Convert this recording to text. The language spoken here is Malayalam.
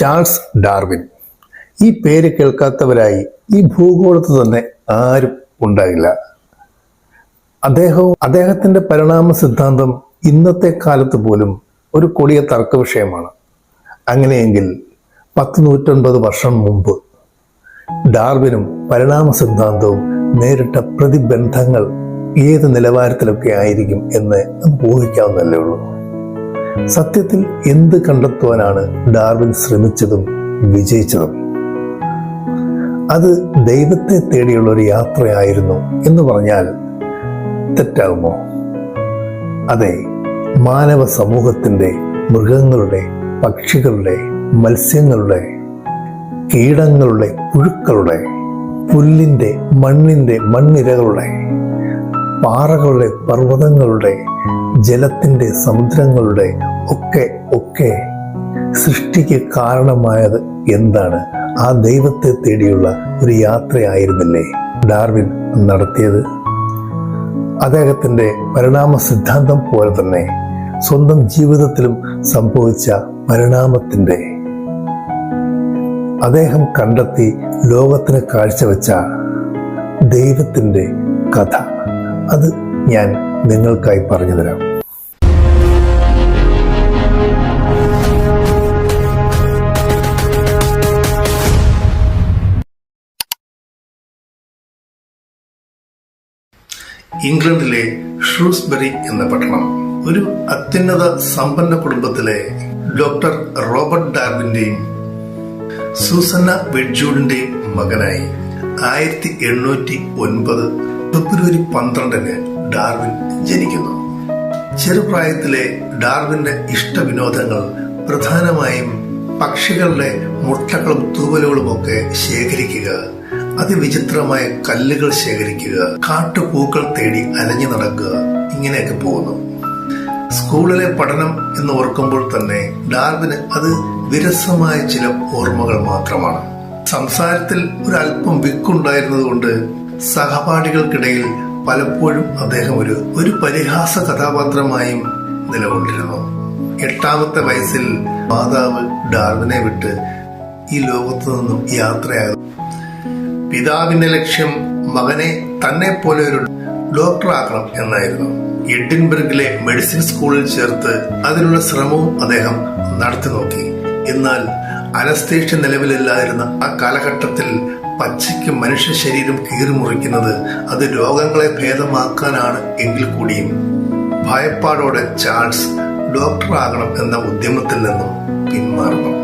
Charles Darwin. ഈ പേര് കേൾക്കാത്തവരായി ഈ ഭൂഗോളത്ത് തന്നെ ആരും ഉണ്ടാകില്ല. അദ്ദേഹത്തിന്റെ പരിണാമ സിദ്ധാന്തം ഇന്നത്തെ കാലത്ത് പോലും ഒരു കൊടിയ തർക്ക വിഷയമാണ്. അങ്ങനെയെങ്കിൽ 119 വർഷം മുമ്പ് ഡാർവിനും പരിണാമ സിദ്ധാന്തവും നേരിട്ട പ്രതിബന്ധങ്ങൾ ഏത് നിലവാരത്തിലൊക്കെ ആയിരിക്കും എന്ന് നമുക്ക് ഊഹിക്കാവുന്നതല്ലേ ഉള്ളൂ. സത്യത്തിൽ എന്ത് കണ്ടെത്തുവാനാണ് ഡാർവിൻ ശ്രമിച്ചതും വിജയിച്ചതും? അത് ദൈവത്തെ തേടിയുള്ള ഒരു യാത്രയായിരുന്നു എന്ന് പറഞ്ഞാൽ തെറ്റാകുമോ? അതെ, മാനവ സമൂഹത്തിന്റെ, മൃഗങ്ങളുടെ, പക്ഷികളുടെ, മത്സ്യങ്ങളുടെ, കീടങ്ങളുടെ, പുഴുക്കളുടെ, പുല്ലിന്റെ, മണ്ണിന്റെ, മണ്ണിരകളുടെ, പാറകളുടെ, പർവ്വതങ്ങളുടെ, ജലത്തിന്റെ, സമുദ്രങ്ങളുടെ ഒക്കെ സൃഷ്ടിക്ക് കാരണമായത് എന്താണ്? ആ ദൈവത്തെ തേടിയുള്ള ഒരു യാത്രയായിരുന്നില്ലേ ഡാർവിൻ നടത്തിയത്? അദ്ദേഹത്തിന്റെ പരിണാമ സിദ്ധാന്തം പോലെ തന്നെ സ്വന്തം ജീവിതത്തിലും സംഭവിച്ച പരിണാമത്തിന്റെ, അദ്ദേഹം കണ്ടെത്തി ലോകത്തിന് കാഴ്ചവെച്ച ദൈവത്തിന്റെ കഥ, അത് ഞാൻ നിങ്ങൾക്കായി പറഞ്ഞു തരാം. ഇംഗ്ലണ്ടിലെ ഷ്രൂസ്ബറി എന്ന പട്ടണം ഒരു അത്യുന്നത സമ്പന്ന കുടുംബത്തിലെ ഡോക്ടർ റോബർട്ട് ഡാർവിന്റെയും സൂസന്ന വെഡ്ജൂഡിന്റെയും മകനായി 1809 ഫെബ്രുവരി 12 ഡാർവിൻ ജനിക്കുന്നു. ചെറുപ്രായത്തിലെ ഡാർവിന്റെ ഇഷ്ടവിനോദങ്ങൾ പ്രധാനമായും പക്ഷികളുടെ മുട്ടകളും തൂവലുകളും ഒക്കെ ശേഖരിക്കുക, അതിവിചിത്രമായ കല്ലുകൾ ശേഖരിക്കുക, കാട്ടുപൂക്കൾ തേടി അലഞ്ഞു നടക്കുക, ഇങ്ങനെയൊക്കെ പോകുന്നു. സ്കൂളിലെ പഠനം എന്ന് ഓർക്കുമ്പോൾ തന്നെ ഡാർവിന് അത് വിരസമായ ചില ഓർമ്മകൾ മാത്രമാണ്. സംസാരത്തിൽ ഒരല്പം വിക്കുണ്ടായിരുന്നത് കൊണ്ട് സഹപാഠികൾക്കിടയിൽ പലപ്പോഴും അദ്ദേഹം ഒരു പരിഹാസ കഥാപാത്രമായും നിലകൊണ്ടിരുന്നു. 8ാമത്തെ വയസ്സിൽ മാതാവ് ഡാർവിനെ വിട്ട് ഈ ലോകത്തു നിന്നും യാത്രയാകും. പിതാവിന്റെ ലക്ഷ്യം മകനെ തന്നെ പോലെ ഒരു ഡോക്ടറാക്കണം എന്നായിരുന്നു. എഡിൻബർഗിലെ മെഡിസിൻ സ്കൂളിൽ ചേർത്ത് അതിനുള്ള ശ്രമവും അദ്ദേഹം നടത്തി നോക്കി. എന്നാൽ അനസ്തേഷ്യ നിലവിലില്ലാതിരുന്ന ആ കാലഘട്ടത്തിൽ പച്ചയ്ക്ക് മനുഷ്യ ശരീരം കീറിമുറിക്കുന്നത് അത് രോഗങ്ങളെ ഭേദമാക്കാനാണ് എങ്കിൽ കൂടിയും ഭയപ്പാടോടെ ചാൾസ് ഡോക്ടറാകണം എന്ന ഉദ്യമത്തിൽ നിന്നും പിന്മാറുന്നു.